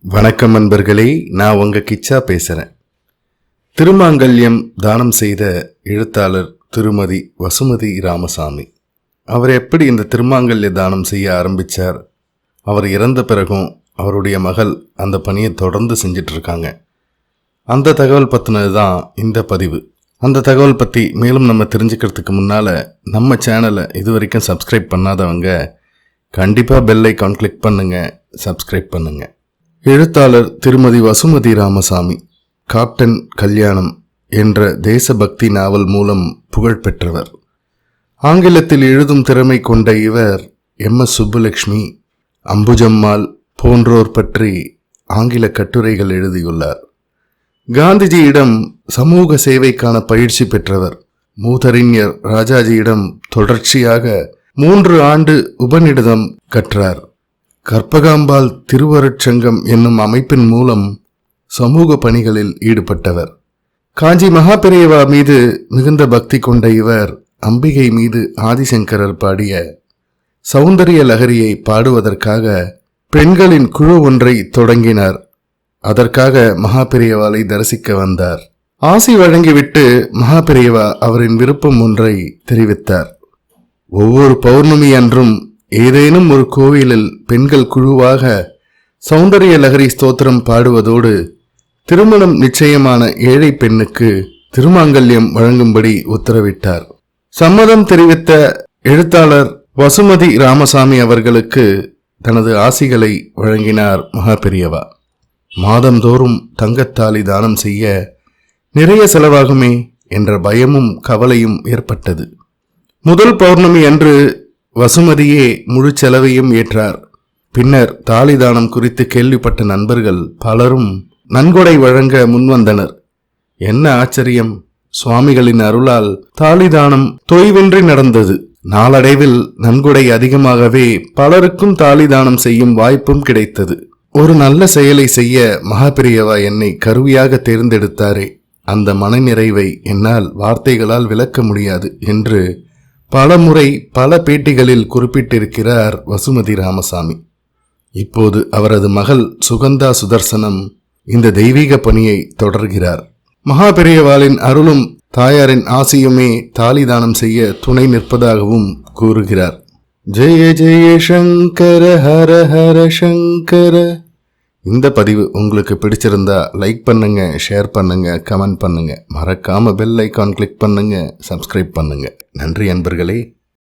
வணக்கம் நண்பர்களே, நான் உங்க கிச்சா பேசுறேன். திருமாங்கல்யம் தானம் செய்த எழுத்தாளர் திருமதி வசுமதி ராமசாமி. அவர் எப்படி இந்த திருமாங்கல்ய தானம் செய்ய ஆரம்பித்தார், அவர் இறந்த பிறகும் அவருடைய மகள் அந்த பணியை தொடர்ந்து செஞ்சிட்டு இருக்காங்க. அந்த தகவல் பற்றினது தான் இந்த பதிவு. அந்த தகவல் பற்றி மேலும் நம்ம தெரிஞ்சுக்கிறதுக்கு முன்னால் நம்ம சேனலை இது வரைக்கும் சப்ஸ்கிரைப் பண்ணாதவங்க கண்டிப்பாக பெல் ஐக்கான் கிளிக் பண்ணுங்கள், சப்ஸ்கிரைப் பண்ணுங்கள். எழுத்தாளர் திருமதி வசுமதி ராமசாமி காப்டன் கல்யாணம் என்ற தேசபக்தி நாவல் மூலம் புகழ் பெற்றவர். ஆங்கிலத்தில் எழுதும் திறமை கொண்ட இவர் MS சுப்புலட்சுமி, அம்புஜம்மாள் போன்றோர் பற்றி ஆங்கில கட்டுரைகள் எழுதியுள்ளார். காந்திஜியிடம் சமூக சேவைக்கான பயிற்சி பெற்றவர். மூதறிஞர் ராஜாஜியிடம் தொடர்ச்சியாக 3 ஆண்டு உபநிடதம் கற்றார். கற்பகாம்பாள் திருவருட்சங்கம் என்னும் அமைப்பின் மூலம் சமூக பணிகளில் ஈடுபட்டவர். காஞ்சி மகாபெரியவா மீது மிகுந்த பக்தி கொண்ட இவர் அம்பிகை மீது ஆதிசங்கரர் பாடிய சௌந்தரிய லகரியை பாடுவதற்காக பெண்களின் குழு ஒன்றை தொடங்கினார். அதற்காக மகாபெரியவாளை தரிசிக்க வந்தார். ஆசி வழங்கிவிட்டு மகாபெரியவா அவரின் விருப்பம் ஒன்றை தெரிவித்தார். ஒவ்வொரு பௌர்ணமி அன்றும் ஏதேனும் ஒரு கோவிலில் பெண்கள் குழுவாக சௌந்தரிய லகரி ஸ்தோத்திரம் பாடுவதோடு திருமணம் நிச்சயமான ஏழை பெண்ணுக்கு திருமாங்கல்யம் வழங்கும்படி உத்தரவிட்டார். சம்மதம் தெரிவித்த எழுத்தாளர் வசுமதி ராமசாமி அவர்களுக்கு தனது ஆசிகளை வழங்கினார் மகாபெரியவா. மாதந்தோறும் தங்கத்தாலி தானம் செய்ய நிறைய செலவாகுமே என்ற பயமும் கவலையும் ஏற்பட்டது. முதல் பௌர்ணமி அன்று வசுமதியே முழு செலவையும் ஏற்றார். பின்னர் தாலிதானம் குறித்து கேள்விப்பட்ட நண்பர்கள் பலரும் நன்கொடை வழங்க முன்வந்தனர். என்ன ஆச்சரியம்! சுவாமிகளின் அருளால் தாலிதானம் தொய்வின்றி நடந்தது. நாளடைவில் நன்கொடை அதிகமாகவே பலருக்கும் தாலிதானம் செய்யும் வாய்ப்பும் கிடைத்தது. ஒரு நல்ல செயலை செய்ய மகாபெரியவா என்னை கருவியாக தேர்ந்தெடுத்தாரே, அந்த மனநிறைவை என்னால் வார்த்தைகளால் விளக்க முடியாது என்று பலமுறை பல பேட்டிகளில் குறிப்பிட்டிருக்கிறார் வசுமதி ராமசாமி. இப்போது அவரது மகள் சுகந்தா சுதர்சனம் இந்த தெய்வீக பணியை தொடர்கிறார். மகாபெரியவாளின் அருளும் தாயாரின் ஆசியுமே தாலிதானம் செய்ய துணை நிற்பதாகவும் கூறுகிறார். ஜெய ஜெய சங்கர ஹர ஹர சங்கர. இந்த பதிவு உங்களுக்கு பிடிச்சிருந்தா லைக் பண்ணுங்க, ஷேர் பண்ணுங்க, கமெண்ட் பண்ணுங்க. மறக்காம பெல் ஐக்கான் கிளிக் பண்ணுங்க, சப்ஸ்கிரைப் பண்ணுங்க. நன்றி அன்பர்களே.